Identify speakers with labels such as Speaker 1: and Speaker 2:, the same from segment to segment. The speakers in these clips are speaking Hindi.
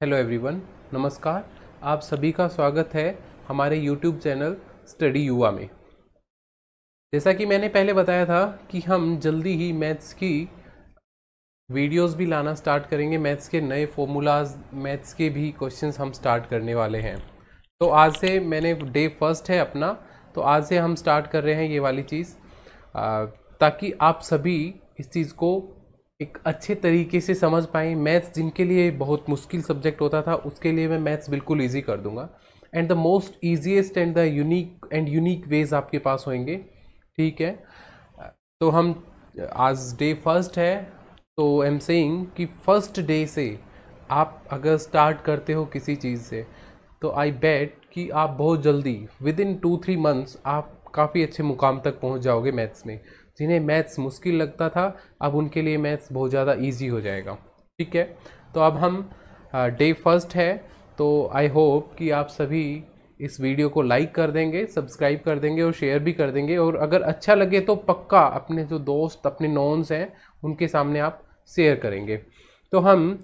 Speaker 1: हेलो एवरीवन, नमस्कार। आप सभी का स्वागत है हमारे यूट्यूब चैनल स्टडी युवा में। जैसा कि मैंने पहले बताया था कि हम जल्दी ही मैथ्स की वीडियोस भी लाना स्टार्ट करेंगे। मैथ्स के नए फॉर्मूलाज, मैथ्स के भी क्वेश्चंस हम स्टार्ट करने वाले हैं। तो आज से मैंने डे फर्स्ट है अपना, तो आज से हम स्टार्ट कर रहे हैं ये वाली चीज़, ताकि आप सभी इस चीज़ को एक अच्छे तरीके से समझ पाएँ। मैथ्स जिनके लिए बहुत मुश्किल सब्जेक्ट होता था, उसके लिए मैं मैथ्स बिल्कुल ईजी कर दूंगा। And the most easiest and the unique ways आपके पास होंगे। ठीक है, तो हम आज डे फर्स्ट है, तो आई एम सेइंग कि फर्स्ट डे से आप अगर स्टार्ट करते हो किसी चीज़ से, तो आई बेट कि आप बहुत जल्दी विद इन 2-3 मंथ्स आप काफ़ी अच्छे मुकाम तक पहुंच जाओगे मैथ्स में। जिन्हें मैथ्स मुश्किल लगता था, अब उनके लिए मैथ्स बहुत ज़्यादा इजी हो जाएगा। ठीक है, तो अब हम डे फर्स्ट है, तो आई होप कि आप सभी इस वीडियो को लाइक कर देंगे, सब्सक्राइब कर देंगे और शेयर भी कर देंगे। और अगर अच्छा लगे तो पक्का अपने जो दोस्त, अपने नॉन्स हैं, उनके सामने आप शेयर करेंगे। तो हम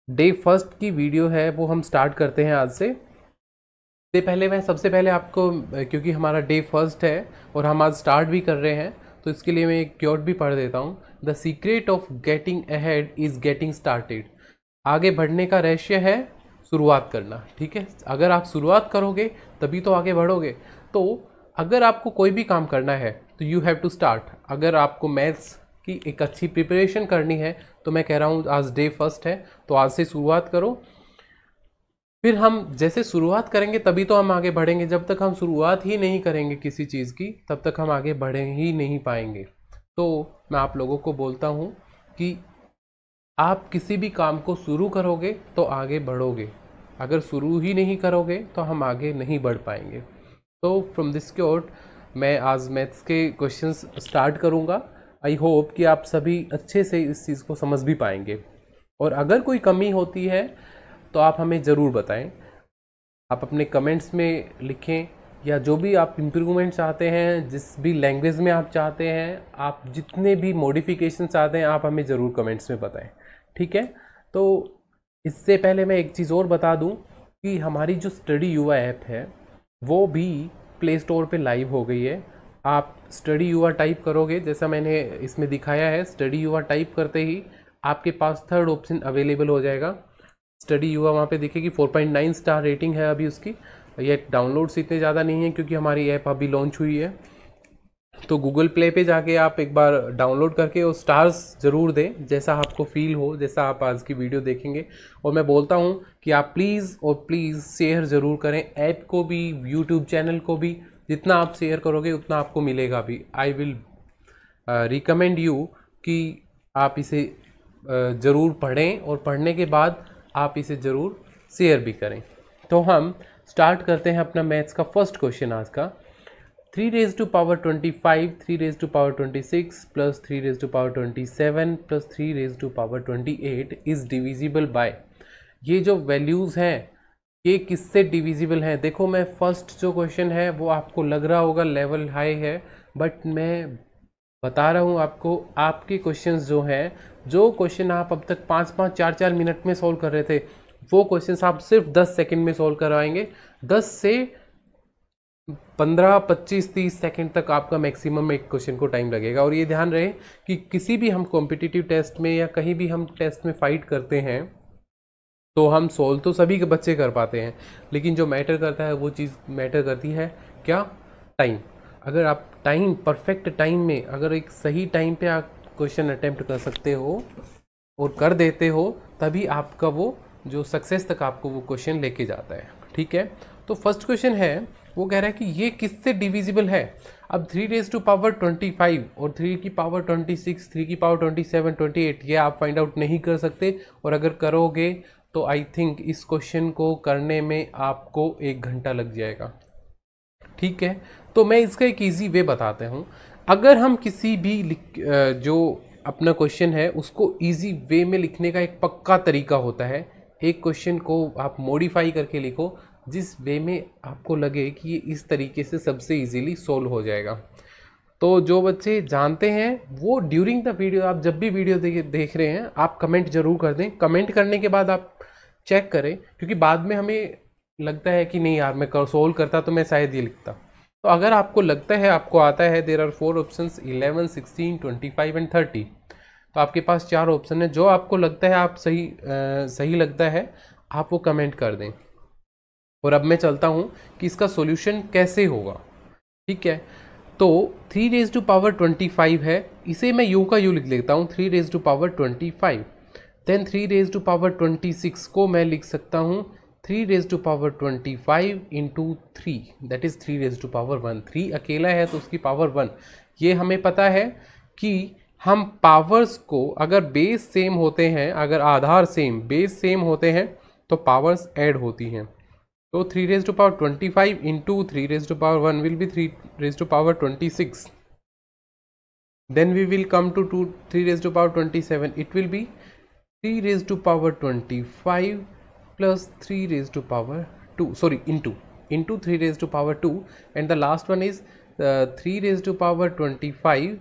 Speaker 1: डे फर्स्ट की वीडियो है वो हम स्टार्ट करते हैं आज से। मैं सबसे पहले आपको, क्योंकि हमारा डे फर्स्ट है और हम आज स्टार्ट भी कर रहे हैं, तो इसके लिए मैं एक क्योट भी पढ़ देता हूँ। The secret of getting ahead is getting started. आगे बढ़ने का रहस्य है शुरुआत करना। ठीक है, अगर आप शुरुआत करोगे तभी तो आगे बढ़ोगे। तो अगर आपको कोई भी काम करना है तो यू हैव टू स्टार्ट। अगर आपको मैथ्स की एक अच्छी प्रिपरेशन करनी है, तो मैं कह रहा हूँ आज डे फर्स्ट है, तो आज से शुरुआत करो। फिर हम जैसे शुरुआत करेंगे तभी तो हम आगे बढ़ेंगे। जब तक हम शुरुआत ही नहीं करेंगे किसी चीज़ की, तब तक हम आगे बढ़ ही नहीं पाएंगे। तो मैं आप लोगों को बोलता हूँ कि आप किसी भी काम को शुरू करोगे तो आगे बढ़ोगे, अगर शुरू ही नहीं करोगे तो हम आगे नहीं बढ़ पाएंगे। तो फ्रॉम दिस क्योट मैं आज मैथ्स के क्वेश्चंस स्टार्ट करूँगा। आई होप कि आप सभी अच्छे से इस चीज़ को समझ भी पाएंगे, और अगर कोई कमी होती है तो आप हमें ज़रूर बताएं। आप अपने कमेंट्स में लिखें, या जो भी आप इम्प्रूवमेंट चाहते हैं, जिस भी लैंग्वेज में आप चाहते हैं, आप जितने भी मॉडिफिकेशन चाहते हैं, आप हमें ज़रूर कमेंट्स में बताएं। ठीक है, तो इससे पहले मैं एक चीज़ और बता दूं कि हमारी जो स्टडी युवा ऐप है वो भी प्ले स्टोर पे लाइव हो गई है। आप स्टडी युवा टाइप करोगे, जैसा मैंने इसमें दिखाया है, स्टडी युवा टाइप करते ही आपके पास थर्ड ऑप्शन अवेलेबल हो जाएगा। स्टडी युवा वहाँ पे दिखेगी, 4.9 स्टार रेटिंग है अभी उसकी। ये डाउनलोड्स इतने ज़्यादा नहीं है क्योंकि हमारी ऐप अभी लॉन्च हुई है। तो गूगल प्ले पे जाके आप एक बार डाउनलोड करके और स्टार्स ज़रूर दें, जैसा आपको फील हो, जैसा आप आज की वीडियो देखेंगे। और मैं बोलता हूँ कि आप प्लीज़ और प्लीज़ शेयर ज़रूर करें, ऐप को भी, यूट्यूब चैनल को भी। जितना आप शेयर करोगे उतना आपको मिलेगा भी। आई विल रिकमेंड यू कि आप इसे ज़रूर पढ़ें, और पढ़ने के बाद आप इसे ज़रूर शेयर भी करें। तो हम स्टार्ट करते हैं अपना मैथ्स का फर्स्ट क्वेश्चन आज का। 3 raised to power 25, 3 raised to power 26 plus 3 raised to power 27 plus 3 raised to power 28 is divisible by। ये जो वैल्यूज़ हैं ये किससे डिविजिबल हैं? देखो, मैं फर्स्ट जो क्वेश्चन है वो आपको लग रहा होगा लेवल हाई है, बट मैं बता रहा हूँ आपको, आपके क्वेश्चंस जो हैं, जो क्वेश्चन आप अब तक 5-5, 4-4 मिनट में सॉल्व कर रहे थे, वो क्वेश्चंस आप सिर्फ 10 सेकंड में सॉल्व करवाएंगे। 10 से 15, 25, 30 सेकंड तक आपका मैक्सिमम एक क्वेश्चन को टाइम लगेगा। और ये ध्यान रहे कि किसी भी हम कॉम्पिटिटिव टेस्ट में या कहीं भी हम टेस्ट में फाइट करते हैं, तो हम सोल्व तो सभी के बच्चे कर पाते हैं, लेकिन जो मैटर करता है वो चीज़ मैटर करती है क्या? टाइम। अगर आप टाइम, परफेक्ट टाइम में, अगर एक सही टाइम पे आप क्वेश्चन अटेम्प्ट कर सकते हो और कर देते हो, तभी आपका वो जो सक्सेस तक आपको वो क्वेश्चन लेके जाता है। ठीक है, तो फर्स्ट क्वेश्चन है, वो कह रहा है कि ये किससे डिविजिबल है? अब 3 रेज टू पावर 25 और 3 की पावर 26, 3 की पावर 27, 28, ये आप फाइंड आउट नहीं कर सकते। और अगर करोगे तो आई थिंक इस क्वेश्चन को करने में आपको 1 घंटा लग जाएगा। ठीक है, तो मैं इसका एक इजी वे बताता हूँ। अगर हम किसी भी जो अपना क्वेश्चन है उसको इजी वे में लिखने का एक पक्का तरीका होता है। एक क्वेश्चन को आप मॉडिफाई करके लिखो जिस वे में आपको लगे कि ये इस तरीके से सबसे इजीली सोल्व हो जाएगा। तो जो बच्चे जानते हैं वो ड्यूरिंग द वीडियो, आप जब भी वीडियो देख रहे हैं, आप कमेंट जरूर कर दें। कमेंट करने के बाद आप चेक करें, क्योंकि बाद में हमें लगता है कि नहीं यार मैं सोल्व करता तो मैं शायद ये लिखता। तो अगर आपको लगता है, आपको आता है देयर आर 4 ऑप्शंस 11, 16, 25 एंड 30, तो आपके पास 4 ऑप्शन है। जो आपको लगता है आप सही लगता है आप वो कमेंट कर दें। और अब मैं चलता हूँ कि इसका सॉल्यूशन कैसे होगा। ठीक है, तो 3 रेज टू पावर 25 है, इसे मैं यूँ का यूँ लिख लेता हूँ 3 raise to power 25। Then 3 raise to power 26 को मैं लिख सकता हूँ 3 raise to power 25 into 3, that is 3 raise to power 1। 3 अकेला है तो उसकी पावर 1। ये हमें पता है कि हम पावर्स को अगर बेस सेम होते हैं, अगर आधार सेम बेस सेम होते हैं तो पावर्स ऐड होती हैं। तो 3 raise to power 25 into 3 raise to power 1 will be 3 raise to power 26। Then we will come to 3 raised to power 27. It will be 3 raised to power 25 plus 3 raised to power 2. Sorry, into 3 raised to power 2. And the last one is 3 raised to power 25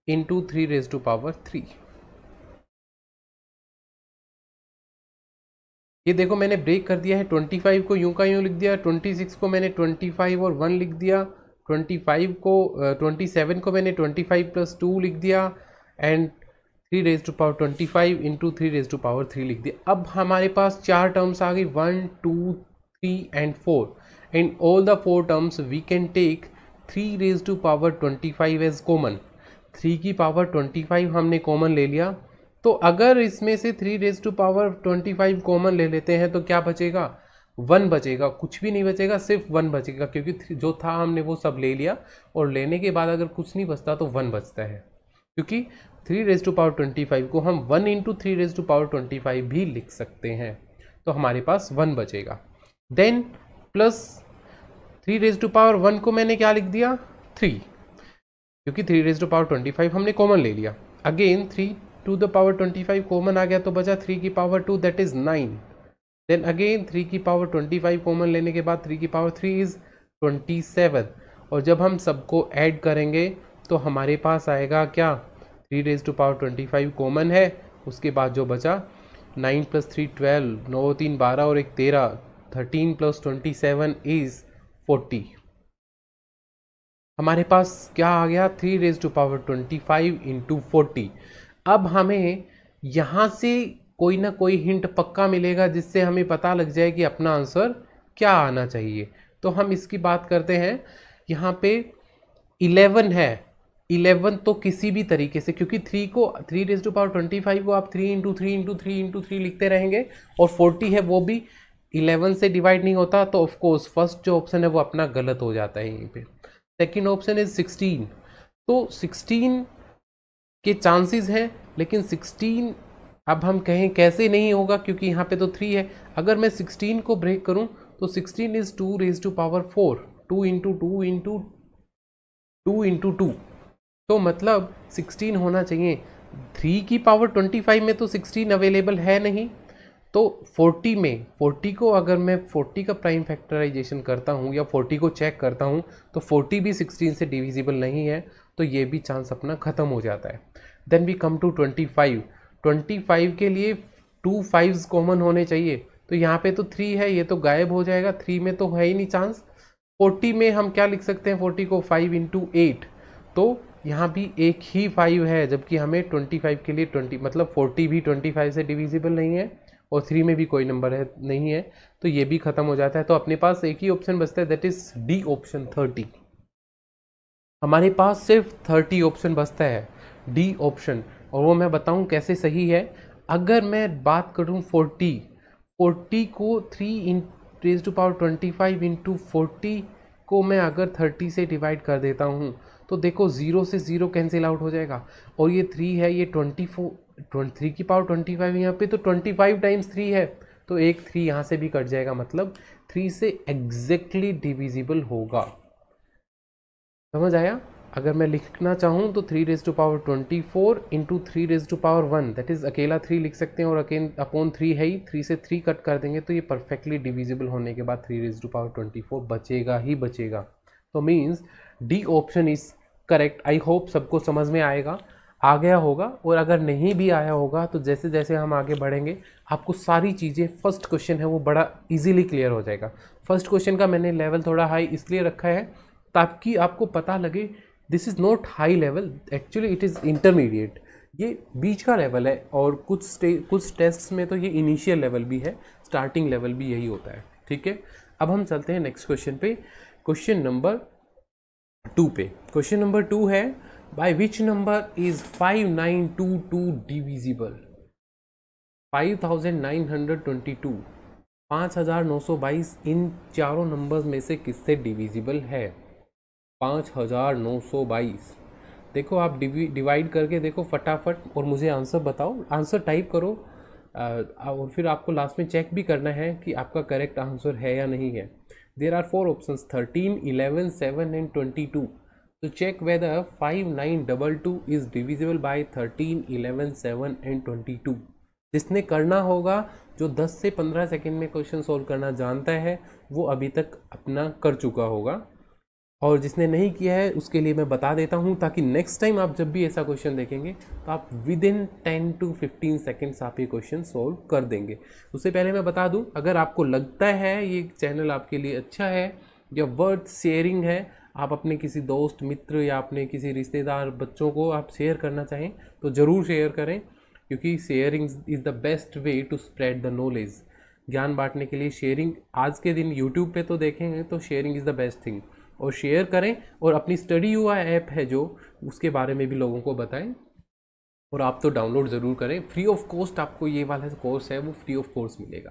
Speaker 1: into 3 raised to power 3. ये देखो मैंने ब्रेक कर दिया है। 25 को यूं का यूं लिख दिया, 26 को मैंने 25 और 1 लिख दिया, 27 को मैंने 25 प्लस 2 लिख दिया and 3 raise to power 25 into 3 raise to power 3 लिख दिया। अब हमारे पास 4 टर्म्स आ गई 1, 2, 3 and 4। In all the 4 terms we can take 3 raise to power 25 as common. 3 की पावर 25 हमने कॉमन ले लिया, तो अगर इसमें से 3 रेज टू पावर 25 कॉमन ले लेते हैं तो क्या बचेगा? 1 बचेगा, कुछ भी नहीं बचेगा, सिर्फ 1 बचेगा, क्योंकि जो था हमने वो सब ले लिया और लेने के बाद अगर कुछ नहीं बचता तो 1 बचता है, क्योंकि 3 रेज टू पावर 25 को हम 1 इंटू 3 रेज टू पावर 25 भी लिख सकते हैं, तो हमारे पास 1 बचेगा। Then plus 3 raise to power 1 को मैंने क्या लिख दिया? 3, क्योंकि 3 रेज टू पावर 25 हमने कॉमन ले लिया। Again 3 to the power 25 common आ गया तो बचा 3 की power 2 that is 9। Then again 3 की पावर 25 कॉमन लेने के बाद 3 की पावर 3 इज 27। और जब हम सबको ऐड करेंगे तो हमारे पास आएगा क्या? 3 रेज टू पावर 25 कॉमन है, उसके बाद जो बचा 9 प्लस 3 12, 9 3 12 और 1 13, 13 प्लस 27 इज 40। हमारे पास क्या आ गया? 3 रेज टू पावर 25 इंटू 40। अब हमें यहाँ से कोई ना कोई हिंट पक्का मिलेगा जिससे हमें पता लग जाए कि अपना आंसर क्या आना चाहिए। तो हम इसकी बात करते हैं। यहाँ पे 11 है, 11 तो किसी भी तरीके से, क्योंकि 3 रेज टू पावर 25 को आप 3 इंटू 3 इंटू 3 इंटू 3 लिखते रहेंगे, और 40 है वो भी 11 से डिवाइड नहीं होता, तो ऑफकोर्स फर्स्ट जो ऑप्शन है वो अपना गलत हो जाता है यहीं पे। सेकेंड ऑप्शन इज 16, तो 16 के चांसेस हैं, लेकिन 16 अब हम कहें कैसे नहीं होगा, क्योंकि यहाँ पे तो 3 है। अगर मैं 16 को ब्रेक करूँ तो 16 is 2 raise to power 4, 2 into 2 into 2 into 2, तो मतलब 16 होना चाहिए। 3 की पावर 25 में तो 16 अवेलेबल है नहीं, तो 40 में 40 को अगर मैं 40 का प्राइम फैक्टराइजेशन करता हूँ या 40 को चेक करता हूँ तो 40 भी 16 से डिविजिबल नहीं है, तो ये भी चांस अपना ख़त्म हो जाता है। Then we come to 25। 25 के लिए 2 5s कॉमन होने चाहिए, तो यहाँ पे तो 3 है, ये तो गायब हो जाएगा, 3 में तो है ही नहीं चांस। 40 में हम क्या लिख सकते हैं? 40 को 5 इंटू 8, तो यहाँ भी एक ही 5 है, जबकि हमें 25 के लिए 20 मतलब 40 भी 25 से डिविजिबल नहीं है, और 3 में भी कोई नंबर है नहीं है, तो ये भी ख़त्म हो जाता है। तो अपने पास एक ही ऑप्शन बचता है, दैट इज डी ऑप्शन 30। हमारे पास सिर्फ 30 ऑप्शन बचता है, डी ऑप्शन, और वो मैं बताऊं कैसे सही है। अगर मैं बात करूं 40 को 3 इन रेज टू पावर 25 इंटू 40 को मैं अगर 30 से डिवाइड कर देता हूं तो देखो 0 से 0 कैंसिल आउट हो जाएगा, और ये 3 है, ये 3 की पावर 25 यहाँ पे तो 25 टाइम्स 3 है, तो एक 3 यहाँ से भी कट जाएगा, मतलब 3 से एग्जैक्टली डिविजिबल होगा। समझ आया? अगर मैं लिखना चाहूँ तो 3 raise to power 24 into 3 raise to power 1, that is अकेला 3 लिख सकते हैं, और अकेन अपॉन 3 है ही, 3 से 3 कट कर देंगे तो ये परफेक्टली डिविजिबल होने के बाद 3 रेज टू पावर 24 बचेगा ही बचेगा। तो means D option is correct. I hope सबको समझ में आएगा। आ गया होगा, और अगर नहीं भी आया होगा तो जैसे जैसे हम आगे बढ़ेंगे आपको सारी चीज़ें, फर्स्ट क्वेश्चन है वो बड़ा इजीली क्लियर हो जाएगा। फर्स्ट क्वेश्चन का मैंने लेवल थोड़ा हाई इसलिए रखा है ताकि आपको पता लगे this is not high level, actually it is intermediate, ये बीच का लेवल है। और कुछ टेस्ट्स में तो ये इनिशियल लेवल भी है, स्टार्टिंग लेवल भी यही होता है। ठीक है, अब हम चलते हैं नेक्स्ट क्वेश्चन पे, क्वेश्चन नंबर 2 पे। क्वेश्चन नंबर 2 है, by which number is 5922 divisible? 5922, 5922 इन चारों नंबर्स में से किससे डिविजिबल है? 5922। देखो आप डिवाइड करके देखो फटाफट, और मुझे आंसर बताओ, आंसर टाइप करो, और फिर आपको लास्ट में चेक भी करना है कि आपका करेक्ट आंसर है या नहीं है। There are 4 options 13, 11, 7 and 22। तो check whether 5922 is divisible by 13, 11, 7 and 22। जिसने करना होगा, जो 10 से 15 सेकेंड में क्वेश्चन सोल्व करना जानता है, वो अभी तक अपना कर चुका होगा, और जिसने नहीं किया है उसके लिए मैं बता देता हूं, ताकि नेक्स्ट टाइम आप जब भी ऐसा क्वेश्चन देखेंगे तो आप विद इन 10 to 15 सेकेंड्स आप ये क्वेश्चन सोल्व कर देंगे। उससे पहले मैं बता दूं, अगर आपको लगता है ये चैनल आपके लिए अच्छा है या वर्थ शेयरिंग है, आप अपने किसी दोस्त मित्र या अपने किसी रिश्तेदार बच्चों को आप शेयर करना चाहें तो ज़रूर शेयर करें, क्योंकि sharing is the best way to spread the knowledge. ज्ञान बांटने के लिए शेयरिंग, आज के दिन यूट्यूब पे तो देखेंगे तो sharing is the best thing, और शेयर करें, और अपनी स्टडी युवा ऐप है जो, उसके बारे में भी लोगों को बताएं, और आप तो डाउनलोड ज़रूर करें। फ्री ऑफ कॉस्ट आपको ये वाला कोर्स है वो फ्री ऑफ कोर्स मिलेगा,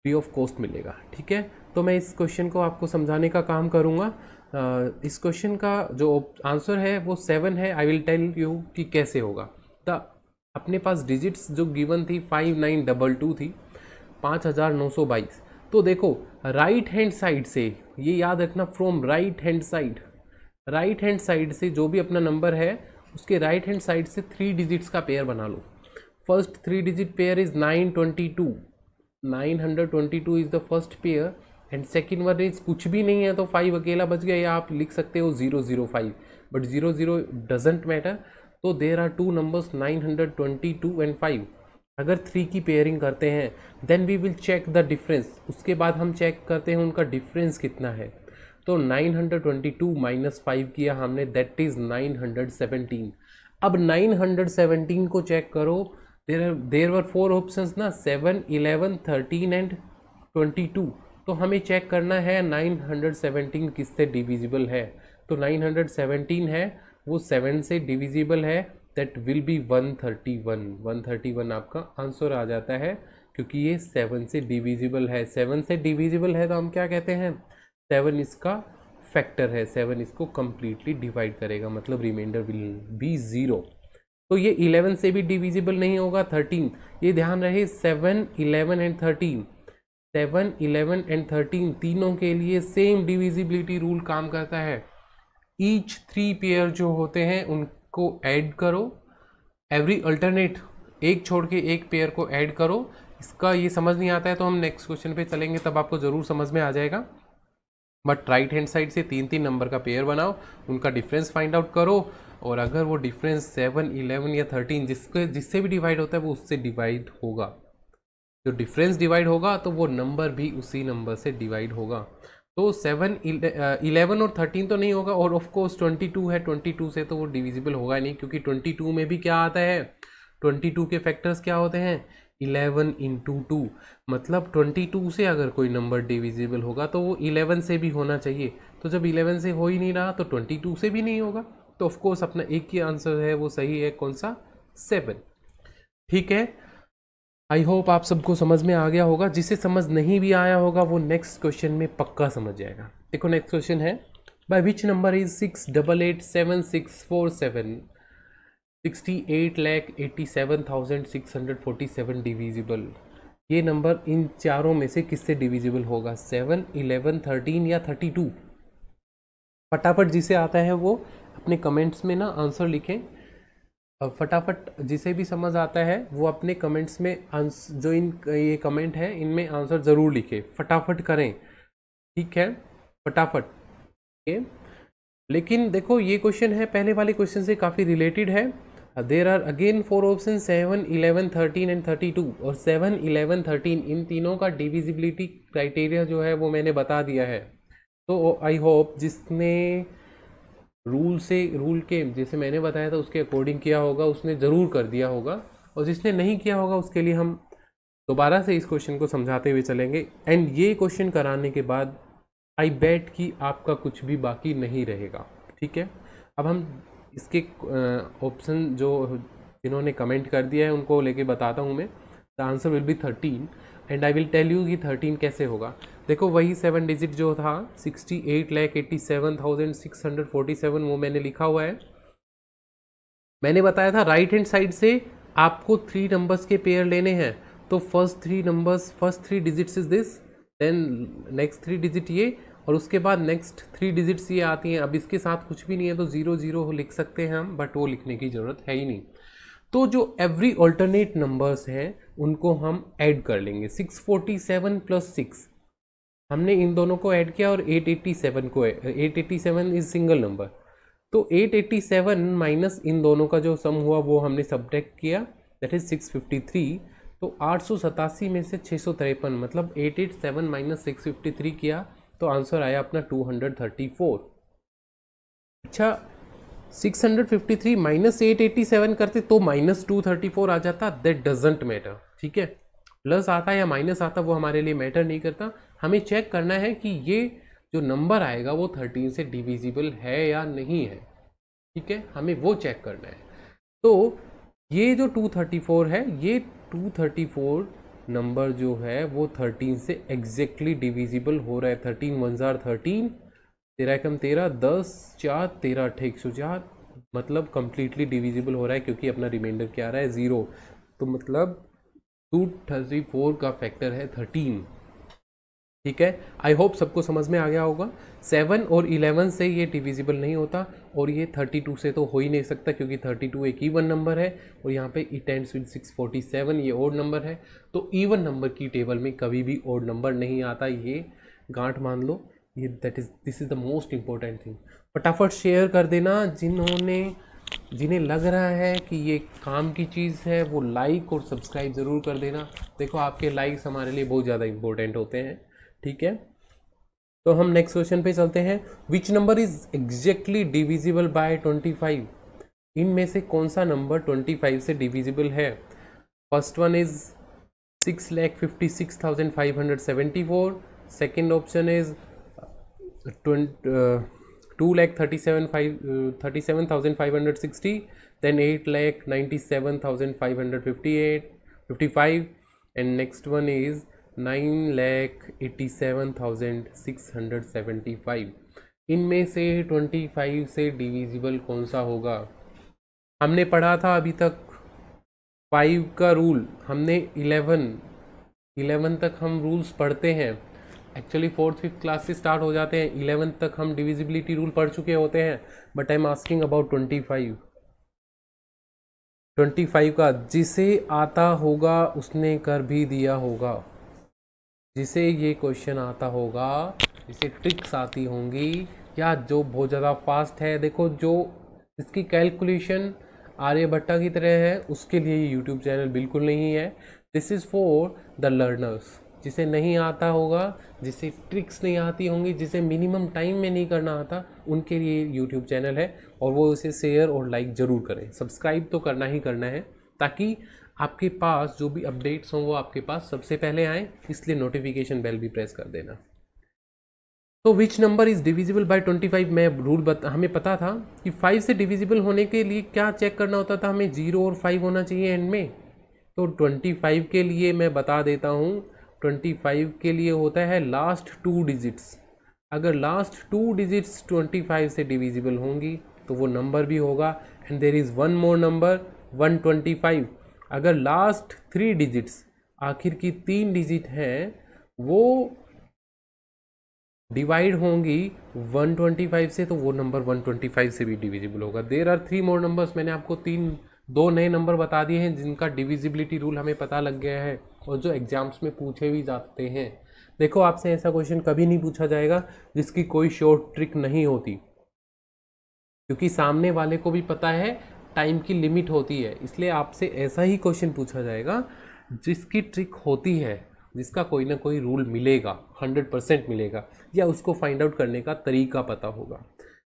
Speaker 1: फ्री ऑफ कॉस्ट मिलेगा। ठीक है, तो मैं इस क्वेश्चन को आपको समझाने का काम करूँगा। इस क्वेश्चन का जो आंसर है वो 7 है। आई विल टेल यू कि कैसे होगा। द अपने पास डिजिट्स जो गिवन थी 5922 थी, 5922। तो देखो राइट हैंड साइड से, ये याद रखना, from right hand side, right hand side से जो भी अपना नंबर है उसके राइट हैंड साइड से 3 डिजिट्स का पेयर बना लो। First 3 digit pair is 922, 922 is the first pair, and second one is कुछ भी नहीं है तो 5 अकेला बच गया, या आप लिख सकते हो 005, बट 00 डजेंट मैटर। तो देर आर 2 नंबर्स 922 एंड 5। अगर 3 की पेयरिंग करते हैं then we will check the difference, उसके बाद हम चेक करते हैं उनका डिफरेंस कितना है। तो 922 माइनस 5 किया हमने, दैट इज 917। अब 917 को चेक करो, देर वर 4 ऑप्शंस ना, 7, 11, 13 एंड 22। तो हमें चेक करना है 917 किससे डिविजिबल है। तो 917 है वो 7 से डिविजिबल है, दैट विल बी 131। 131 आपका आंसर आ जाता है, क्योंकि ये 7 से डिविजिबल है। 7 से डिविजिबल है तो हम क्या कहते हैं, 7 इसका फैक्टर है, 7 इसको कंप्लीटली डिवाइड करेगा, मतलब रिमाइंडर विल बी 0। तो ये 11 से भी डिविजिबल नहीं होगा। 13, ये ध्यान रहे, 7, 11 एंड 13, 7, 11 एंड 13 तीनों के लिए सेम डिविजिबिलिटी रूल काम करता है। ईच 3 पेयर जो होते हैं उनको ऐड करो, एवरी अल्टरनेट, एक छोड़ के एक पेयर को ऐड करो। इसका ये समझ नहीं आता है तो हम नेक्स्ट क्वेश्चन पे चलेंगे, तब आपको ज़रूर समझ में आ जाएगा। बट राइट हैंड साइड से 3 नंबर का पेयर बनाओ, उनका डिफरेंस फाइंड आउट करो, और अगर वो डिफरेंस 7, 11 या 13 जिससे भी डिवाइड होता है वो उससे डिवाइड होगा। जो डिफरेंस डिवाइड होगा तो वो नंबर भी उसी नंबर से डिवाइड होगा। तो 7, 11 और 13 तो नहीं होगा, और ऑफ कोर्स 22 है, 22 से तो वो डिविजिबल होगा नहीं, क्योंकि 22 में भी क्या आता है, 22 के फैक्टर्स क्या होते हैं, 11 इंटू 2। मतलब 22 से अगर कोई नंबर डिविजिबल होगा तो वो 11 से भी होना चाहिए। तो जब 11 से हो ही नहीं रहा तो 22 से भी नहीं होगा। तो ऑफ कोर्स अपना एक ही आंसर है वो सही है, कौन सा, 7। ठीक है, आई होप आप सबको समझ में आ गया होगा। जिसे समझ नहीं भी आया होगा वो नेक्स्ट क्वेश्चन में पक्का समझ जाएगा। देखो नेक्स्ट क्वेश्चन है, by which number is 6887647 68,87,647 divisible? ये नंबर इन चारों में से किससे डिविजिबल होगा, 7, 11, 13 या 32? फटाफट जिसे आता है वो अपने कमेंट्स में ना आंसर लिखें। फटाफट जिसे भी समझ आता है वो अपने कमेंट्स में जो ये कमेंट है इनमें आंसर ज़रूर लिखे, फटाफट करें। ठीक है, फटाफट। लेकिन देखो ये क्वेश्चन है पहले वाले क्वेश्चन से काफ़ी रिलेटेड है। There are again 4 option 7, 11, 13 and 32 और 7, 11, 13 इन तीनों का डिविजिबिलिटी क्राइटेरिया जो है वो मैंने बता दिया है। तो आई होप जिसने रूल के जैसे मैंने बताया था उसके अकॉर्डिंग किया होगा उसने ज़रूर कर दिया होगा, और जिसने नहीं किया होगा उसके लिए हम दोबारा से इस क्वेश्चन को समझाते हुए चलेंगे। एंड ये क्वेश्चन कराने के बाद आई बेट कि आपका कुछ भी बाकी नहीं रहेगा। ठीक है, अब हम इसके ऑप्शन जो जिन्होंने कमेंट कर दिया है उनको लेके बताता हूँ मैं। The answer will be 13 and I will tell you कि 13 कैसे होगा। देखो वही 7 डिजिट जो था 68,87,647 वो मैंने लिखा हुआ है। मैंने बताया था राइट हैंड साइड से आपको 3 नंबर्स के पेयर लेने हैं, तो first 3 digits is this, then next 3 digit ये, और उसके बाद नेक्स्ट 3 डिजिट्स ये आती हैं। अब इसके साथ कुछ भी नहीं है तो 0 0 लिख सकते हैं हम, बट वो लिखने की ज़रूरत है ही नहीं। तो जो एवरी ऑल्टरनेट नंबर्स हैं उनको हम ऐड कर लेंगे। 647 + 6 हमने इन दोनों को ऐड किया और 887 को, 887 इज सिंगल नंबर, तो 887 माइनस इन दोनों का जो सम हुआ वो हमने सब्ट्रैक्ट किया, दैट इज 653। तो 887 में से 653 मतलब 887 माइनस 653 किया तो आंसर आया अपना 234। अच्छा 653 माइनस 887 करते तो माइनस 234 आ जाता, दैट डजेंट मैटर। ठीक है, प्लस आता या माइनस आता वो हमारे लिए मैटर नहीं करता। हमें चेक करना है कि ये जो नंबर आएगा वो 13 से डिविजिबल है या नहीं है। ठीक है, हमें वो चेक करना है। तो ये जो 234 है, ये 234 नंबर जो है वो 13 से एग्जैक्टली डिविजिबल हो रहा है। 13 × 1 = 13, 13 × 13 10, 4 13 8 104, मतलब कंप्लीटली डिविजिबल हो रहा है क्योंकि अपना रिमाइंडर क्या आ रहा है 0। तो मतलब 234 का फैक्टर है 13। ठीक है, आई होप सबको समझ में आ गया होगा। 7 और 11 से ये डिविजिबल नहीं होता, और ये 32 से तो हो ही नहीं सकता क्योंकि 32 एक इवन नंबर है, और यहाँ पे इट एंड्स विद 647 ये ओड नंबर है। तो इवन नंबर की टेबल में कभी भी ओड नंबर नहीं आता, ये गांठ मान लो। ये this is the most important thing. फटाफट शेयर कर देना जिन्हें लग रहा है कि ये काम की चीज़ है, वो लाइक और सब्सक्राइब ज़रूर कर देना। देखो आपके लाइक्स हमारे लिए बहुत ज़्यादा इंपॉर्टेंट होते हैं। ठीक है, तो हम नेक्स्ट क्वेश्चन पे चलते हैं। Which number is exactly divisible by 25? इनमें से कौन सा नंबर 25 से डिविजिबल है? First one is 6,56,574, second option is 2,37,560, then 8,97,555, and next one is 9,87,675। इनमें से 25 से डिविजिबल कौन सा होगा? हमने पढ़ा था अभी तक 5 का रूल, हमने 11 तक हम रूल्स पढ़ते हैं। एक्चुअली 4th 5th क्लास से स्टार्ट हो जाते हैं, 11 तक हम डिविजिबिलिटी रूल पढ़ चुके होते हैं। But I am asking about 25 का। जिसे आता होगा उसने कर भी दिया होगा। जिसे ये क्वेश्चन आता होगा, जिसे ट्रिक्स आती होंगी, या जो बहुत ज़्यादा फास्ट है, देखो जो इसकी कैलकुलेशन आर्यभट्टा की तरह है उसके लिए ये यूट्यूब चैनल बिल्कुल नहीं है। This is for the learners. जिसे नहीं आता होगा, जिसे ट्रिक्स नहीं आती होंगी, जिसे मिनिमम टाइम में नहीं करना आता, उनके लिए यूट्यूब चैनल है, और वो उसे शेयर और लाइक ज़रूर करें। सब्सक्राइब तो करना ही करना है ताकि आपके पास जो भी अपडेट्स हों वो आपके पास सबसे पहले आएँ, इसलिए नोटिफिकेशन बेल भी प्रेस कर देना। तो which number is divisible by 25? मैं रूल हमें पता था कि 5 से डिविजिबल होने के लिए क्या चेक करना होता था, हमें 0 और 5 होना चाहिए एंड में। तो 25 के लिए मैं बता देता हूँ, 25 के लिए होता है लास्ट 2 डिजिट्स। अगर लास्ट 2 डिजिट्स 25 से डिविजिबल होंगी तो वो नंबर भी होगा, and there is one more number 125। अगर लास्ट 3 डिजिट्स, आखिर की 3 डिजिट हैं, वो डिवाइड होंगी 125 से, तो वो नंबर 125 से भी डिविजिबल होगा। There are 3 more numbers. मैंने आपको 2 नए नंबर बता दिए हैं जिनका डिविजिबिलिटी रूल हमें पता लग गया है और जो एग्जाम्स में पूछे भी जाते हैं। देखो आपसे ऐसा क्वेश्चन कभी नहीं पूछा जाएगा जिसकी कोई शॉर्ट ट्रिक नहीं होती, क्योंकि सामने वाले को भी पता है टाइम की लिमिट होती है, इसलिए आपसे ऐसा ही क्वेश्चन पूछा जाएगा जिसकी ट्रिक होती है, जिसका कोई ना कोई रूल मिलेगा, 100% मिलेगा, या उसको फाइंड आउट करने का तरीका पता होगा।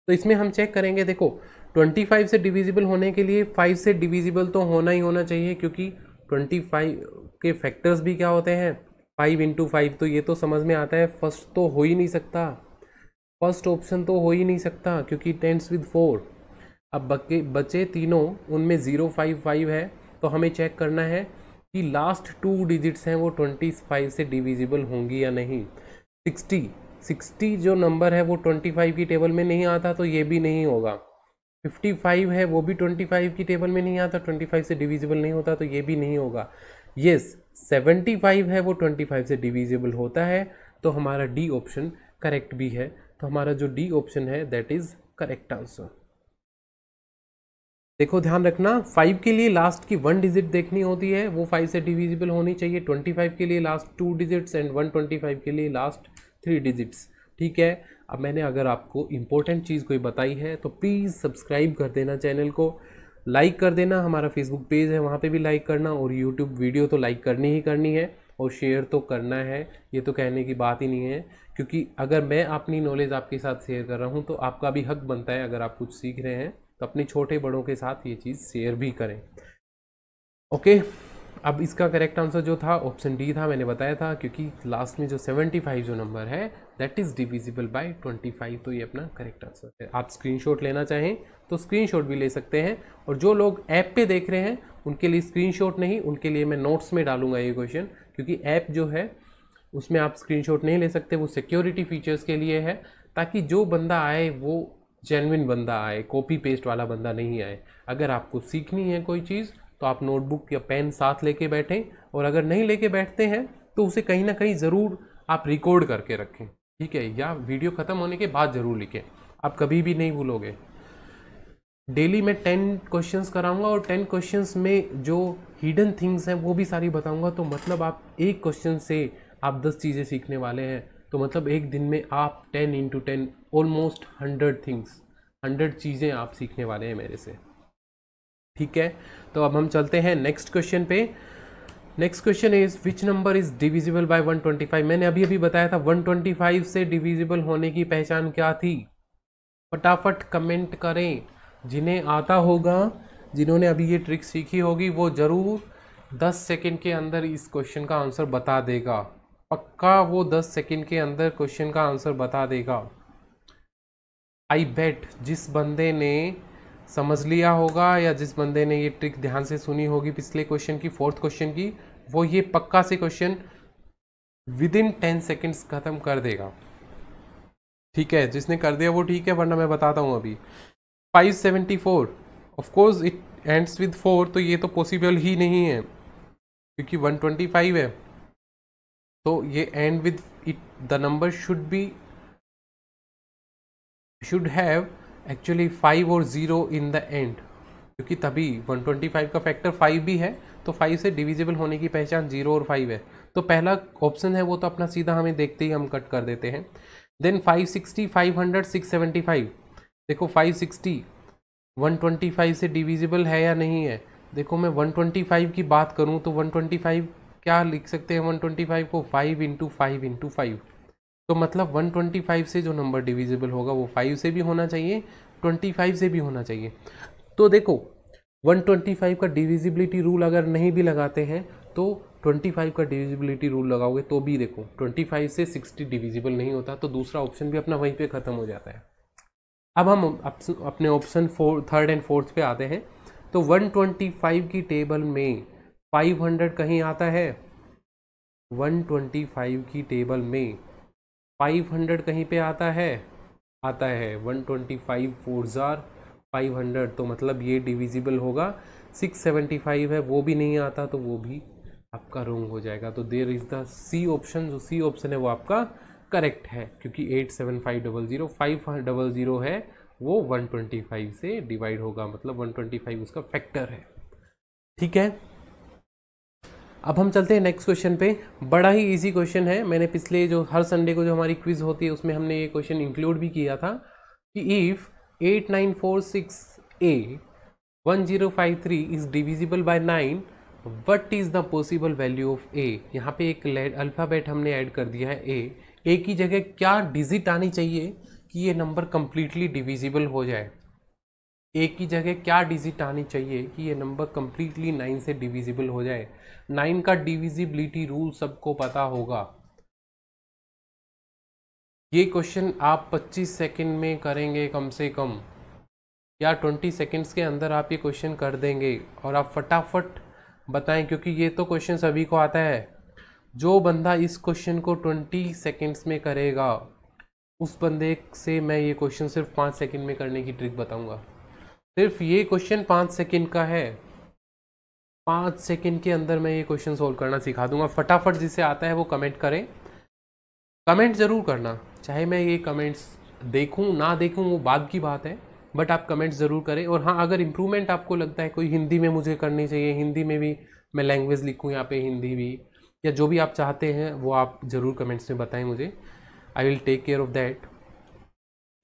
Speaker 1: तो इसमें हम चेक करेंगे, देखो 25 से डिविजिबल होने के लिए 5 से डिविजिबल तो होना ही होना चाहिए, क्योंकि 25 के फैक्टर्स भी क्या होते हैं, 5 इंटू 5, तो ये तो समझ में आता है, फर्स्ट तो हो ही नहीं सकता, फर्स्ट ऑप्शन तो हो ही नहीं सकता क्योंकि टेंस विद 4। अब बचे तीनों, उनमें 0, 5, 5 है, तो हमें चेक करना है कि लास्ट 2 डिजिट्स हैं वो 25 से डिविजिबल होंगी या नहीं। 60 जो नंबर है वो 25 की टेबल में नहीं आता, तो ये भी नहीं होगा। 55 है, वो भी 25 की टेबल में नहीं आता, 25 से डिविजिबल नहीं होता, तो ये भी नहीं होगा। यस, 75 है, वो 25 से डिविजिबल होता है, तो हमारा डी ऑप्शन करेक्ट भी है। तो हमारा जो डी ऑप्शन है दैट इज करेक्ट आंसर। देखो ध्यान रखना, 5 के लिए लास्ट की 1 डिजिट देखनी होती है, वो 5 से डिविजिबल होनी चाहिए। 25 के लिए लास्ट 2 डिजिट्स एंड 125 के लिए लास्ट 3 डिजिट्स। ठीक है, अब मैंने अगर आपको इंपॉर्टेंट चीज़ कोई बताई है तो प्लीज़ सब्सक्राइब कर देना चैनल को, लाइक कर देना, हमारा फेसबुक पेज है वहाँ पे भी लाइक करना, और यूट्यूब वीडियो तो लाइक करनी ही करनी है, और शेयर तो करना है, ये तो कहने की बात ही नहीं है, क्योंकि अगर मैं अपनी नॉलेज आपके साथ शेयर कर रहा हूँ तो आपका भी हक बनता है, अगर आप कुछ सीख रहे हैं तो अपने छोटे बड़ों के साथ ये चीज़ शेयर भी करें। ओके, अब इसका करेक्ट आंसर जो था ऑप्शन डी था, मैंने बताया था, क्योंकि लास्ट में जो 75 जो नंबर है दैट इज़ डिविजिबल बाय 25, तो ये अपना करेक्ट आंसर है। आप स्क्रीनशॉट लेना चाहें तो स्क्रीनशॉट भी ले सकते हैं, और जो लोग ऐप पे देख रहे हैं उनके लिए स्क्रीनशॉट नहीं, उनके लिए मैं नोट्स में डालूंगा ये क्वेश्चन, क्योंकि ऐप जो है उसमें आप स्क्रीनशॉट नहीं ले सकते, वो सिक्योरिटी फीचर्स के लिए है, ताकि जो बंदा आए वो जेन्युइन बंदा आए, कॉपी पेस्ट वाला बंदा नहीं आए। अगर आपको सीखनी है कोई चीज़ तो आप नोटबुक या पेन साथ लेके बैठें, और अगर नहीं लेके बैठते हैं तो उसे कहीं ना कहीं ज़रूर आप रिकॉर्ड करके रखें, ठीक है, या वीडियो ख़त्म होने के बाद ज़रूर लिखें, आप कभी भी नहीं भूलोगे। डेली मैं 10 क्वेश्चंस कराऊंगा, और 10 क्वेश्चंस में जो हिडन थिंग्स हैं वो भी सारी बताऊंगा, तो मतलब आप एक क्वेश्चन से आप 10 चीज़ें सीखने वाले हैं, तो मतलब एक दिन में आप 10 इंटू 10 ऑलमोस्ट 100 थिंग्स, 100 चीज़ें आप सीखने वाले हैं मेरे से। ठीक है, तो अब हम चलते हैं नेक्स्ट क्वेश्चन पे। Next question is which number is divisible bye 125। मैंने अभी अभी बताया था 125 से डिविजिबल होने की पहचान क्या थी, फटाफट कमेंट करें, जिन्हें आता होगा, जिन्होंने अभी ये ट्रिक सीखी होगी वो ज़रूर 10 सेकंड के अंदर इस क्वेश्चन का आंसर बता देगा, पक्का वो 10 सेकंड के अंदर क्वेश्चन का आंसर बता देगा। आई बेट जिस बंदे ने समझ लिया होगा, या जिस बंदे ने ये ट्रिक ध्यान से सुनी होगी पिछले क्वेश्चन की, 4th क्वेश्चन की, वो ये पक्का से क्वेश्चन विद इन 10 सेकेंड्स खत्म कर देगा। ठीक है, जिसने कर दिया वो ठीक है, वरना मैं बताता हूँ अभी। 574 of course it ends with 4, तो ये तो पॉसिबल ही नहीं है, क्योंकि 125 है, तो ये and with it, the number should have actually 5 और 0 इन द एंड, क्योंकि तभी 125 का फैक्टर 5 भी है, तो 5 से डिविजिबल होने की पहचान 0 और 5 है, तो पहला ऑप्शन है वो तो अपना सीधा हमें देखते ही हम कट कर देते हैं। देन 560, 500, 675, देखो 560 125 से डिविजिबल है या नहीं है। देखो मैं 125 की बात करूं तो 125 क्या लिख सकते हैं, 125 को 5 इंटू 5 इंटू 5, तो मतलब 125 से जो नंबर डिविजिबल होगा वो 5 से भी होना चाहिए, 25 से भी होना चाहिए। तो देखो 125 का डिविजिबिलिटी रूल अगर नहीं भी लगाते हैं तो 25 का डिविजिबिलिटी रूल लगाओगे तो भी देखो 25 से 60 डिविजिबल नहीं होता, तो दूसरा ऑप्शन भी अपना वहीं पे ख़त्म हो जाता है। अब हम अपने ऑप्शन 3rd एंड 4th पे आते हैं। तो 125 की टेबल में 500 कहीं आता है, 125 की टेबल में 500 कहीं पे आता है 125 4 जार 500, तो मतलब ये डिविजिबल होगा। 675 है वो भी नहीं आता, तो वो भी आपका रॉन्ग हो जाएगा। तो there is the C option, जो सी ऑप्शन है वो आपका करेक्ट है, क्योंकि 87500 500 है वो 125 से डिवाइड होगा, मतलब 125 उसका फैक्टर है। ठीक है, अब हम चलते हैं नेक्स्ट क्वेश्चन पे। बड़ा ही इजी क्वेश्चन है, मैंने पिछले जो हर संडे को जो हमारी क्विज होती है उसमें हमने ये क्वेश्चन इंक्लूड भी किया था कि if 8946A 1053 is divisible by 9, what is the possible value of A. यहाँ पे एक अल्फ़ाबेट हमने ऐड कर दिया है ए की जगह क्या डिजिट आनी चाहिए कि ये नंबर कंप्लीटली डिविजिबल हो जाए। ए की जगह क्या डिजिट आनी चाहिए कि ये नंबर कंप्लीटली 9 से डिविजिबल हो जाए। 9 का डिविजिबिलिटी रूल सबको पता होगा। ये क्वेश्चन आप 25 सेकंड में करेंगे कम से कम, या 20 सेकंड्स के अंदर आप ये क्वेश्चन कर देंगे और आप फटाफट बताएं, क्योंकि ये तो क्वेश्चन सभी को आता है। जो बंदा इस क्वेश्चन को 20 सेकंड्स में करेगा उस बंदे से मैं ये क्वेश्चन सिर्फ 5 सेकंड में करने की ट्रिक बताऊंगा। सिर्फ ये क्वेश्चन 5 सेकंड का है, 5 सेकंड के अंदर मैं ये क्वेश्चन सोल्व करना सिखा दूंगा। फटाफट जिसे आता है वो कमेंट करें, कमेंट ज़रूर करना, चाहे मैं ये कमेंट्स देखूं ना देखूं वो बाद की बात है, बट आप कमेंट्स ज़रूर करें। और हाँ, अगर इम्प्रूवमेंट आपको लगता है कोई हिंदी में मुझे करनी चाहिए, हिंदी में भी मैं लैंग्वेज लिखूँ यहाँ पे हिंदी भी, या जो भी आप चाहते हैं वो आप ज़रूर कमेंट्स में बताएं मुझे। I will take care of that.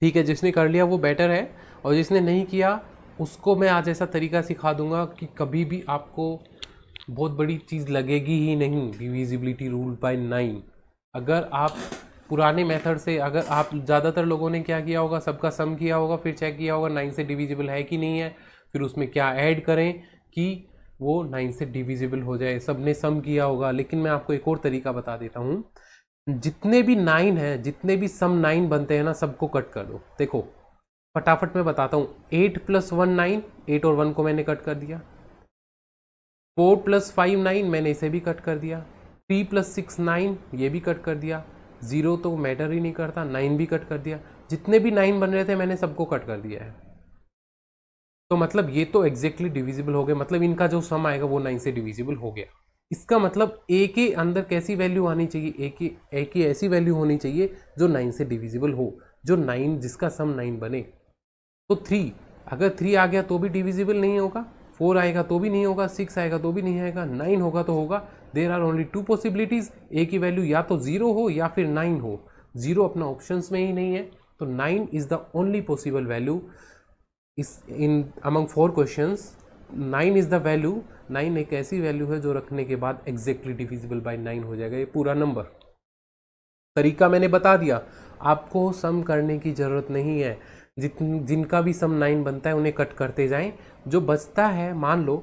Speaker 1: ठीक है, जिसने कर लिया वो बेटर है, और जिसने नहीं किया उसको मैं आज ऐसा तरीका सिखा दूंगा कि कभी भी आपको बहुत बड़ी चीज़ लगेगी ही नहीं। Divisibility rule by 9। अगर आप पुराने मेथड से, अगर आप ज़्यादातर लोगों ने क्या किया होगा, सबका सम किया होगा, फिर चेक किया होगा 9 से डिविजिबल है कि नहीं है, फिर उसमें क्या ऐड करें कि वो 9 से डिविजिबल हो जाए, सबने सम किया होगा। लेकिन मैं आपको एक और तरीका बता देता हूँ, जितने भी 9 हैं, जितने भी सम 9 बनते हैं ना, सबको कट कर दो। देखो फटाफट मैं बताता हूँ, 8 + 1 9, 8 और 1 को मैंने कट कर दिया। 4 + 5 9, मैंने इसे भी कट कर दिया। 3 + 6 9, ये भी कट कर दिया। 0 तो मैटर ही नहीं करता, 9 भी कट कर दिया। जितने भी 9 बन रहे थे मैंने सबको कट कर दिया है। तो मतलब ये तो एग्जैक्टली डिविजिबल हो गए, मतलब इनका जो सम आएगा वो 9 से डिविजिबल हो गया। इसका मतलब ए के अंदर कैसी वैल्यू आनी चाहिए, ए की ऐसी वैल्यू होनी चाहिए जो 9 से डिविजिबल हो, जो 9 जिसका सम 9 बने। तो 3, अगर 3 आ गया तो भी डिविजिबल नहीं होगा, 4 आएगा तो भी नहीं होगा, 6 आएगा तो भी नहीं आएगा, 9 होगा तो होगा। देर आर ओनली 2 पॉसिबिलिटीज, ए की वैल्यू या तो 0 हो या फिर 9 हो। 0 अपना ऑप्शंस में ही नहीं है, तो 9 is the only possible value is in among 4 questions. 9 is the value. 9 एक ऐसी वैल्यू है जो रखने के बाद एग्जैक्टली डिविजिबल बाय 9 हो जाएगा ये पूरा नंबर। तरीका मैंने बता दिया, आपको सम करने की ज़रूरत नहीं है। जिनका भी सम 9 बनता है उन्हें कट करते जाएं, जो बचता है मान लो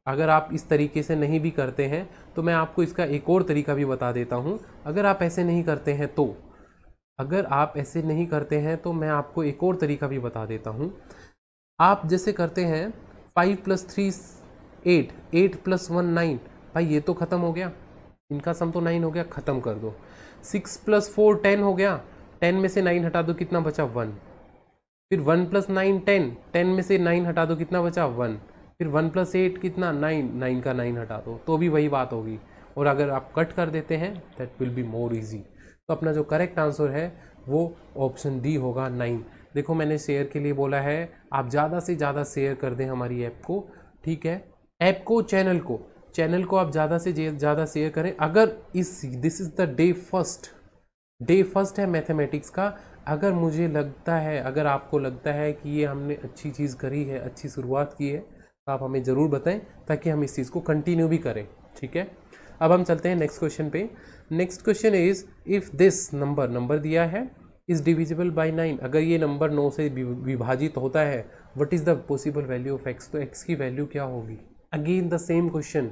Speaker 1: अगर आप इस तरीके से नहीं भी करते हैं तो मैं आपको इसका एक और तरीका भी बता देता हूं। अगर आप ऐसे नहीं करते हैं तो मैं आपको एक और तरीका भी बता देता हूं। आप जैसे करते हैं 5 + 3 8, 8 + 1 9, भाई ये तो ख़त्म हो गया, इनका सम तो 9 हो गया, ख़त्म कर दो। 6 + 4 10 हो गया, 10 में से 9 हटा दो, कितना बचा 1। फिर 1 + 9 10, 10 में से 9 हटा दो, कितना बचा 1। फिर 1 + 8 कितना 9, 9 का 9 हटा दो, तो भी वही बात होगी। और अगर आप कट कर देते हैं that will be more easy. तो अपना जो करेक्ट आंसर है वो ऑप्शन डी होगा 9। देखो मैंने शेयर के लिए बोला है, आप ज़्यादा से ज़्यादा शेयर कर दें हमारी ऐप को, ठीक है, ऐप को, चैनल को आप ज़्यादा से ज़्यादा शेयर करें। अगर this is the day first है मैथमेटिक्स का। अगर मुझे लगता है, अगर आपको लगता है कि ये हमने अच्छी चीज़ करी है, अच्छी शुरुआत की है, तो आप हमें ज़रूर बताएं ताकि हम इस चीज़ को कंटिन्यू भी करें, ठीक है। अब हम चलते हैं नेक्स्ट क्वेश्चन पे। Next question is, if this number दिया है इज डिविजिबल बाय 9, अगर ये नंबर 9 से विभाजित होता है, what is the possible value of x, तो x की वैल्यू क्या होगी। अगेन द सेम क्वेश्चन,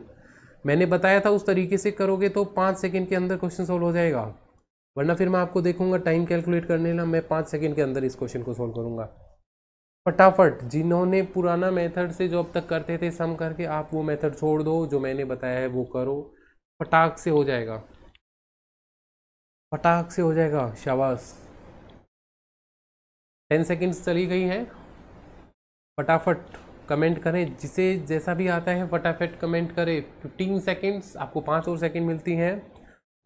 Speaker 1: मैंने बताया था उस तरीके से करोगे तो 5 सेकंड के अंदर क्वेश्चन सोल्व हो जाएगा, वरना फिर मैं आपको देखूंगा टाइम कैलकुलेट करने ना, मैं 5 सेकंड के अंदर इस क्वेश्चन को सोल्व करूंगा। फटाफट, जिन्होंने पुराना मेथड से जो अब तक करते थे सम करके, आप वो मेथड छोड़ दो, जो मैंने बताया है वो करो, फटाक से हो जाएगा, फटाक से हो जाएगा, शाबाश। 10 सेकंड्स चली गई हैं, फटाफट कमेंट करें, जिसे जैसा भी आता है फटाफट कमेंट करें। 15 सेकंड्स, आपको 5 और सेकंड मिलती हैं।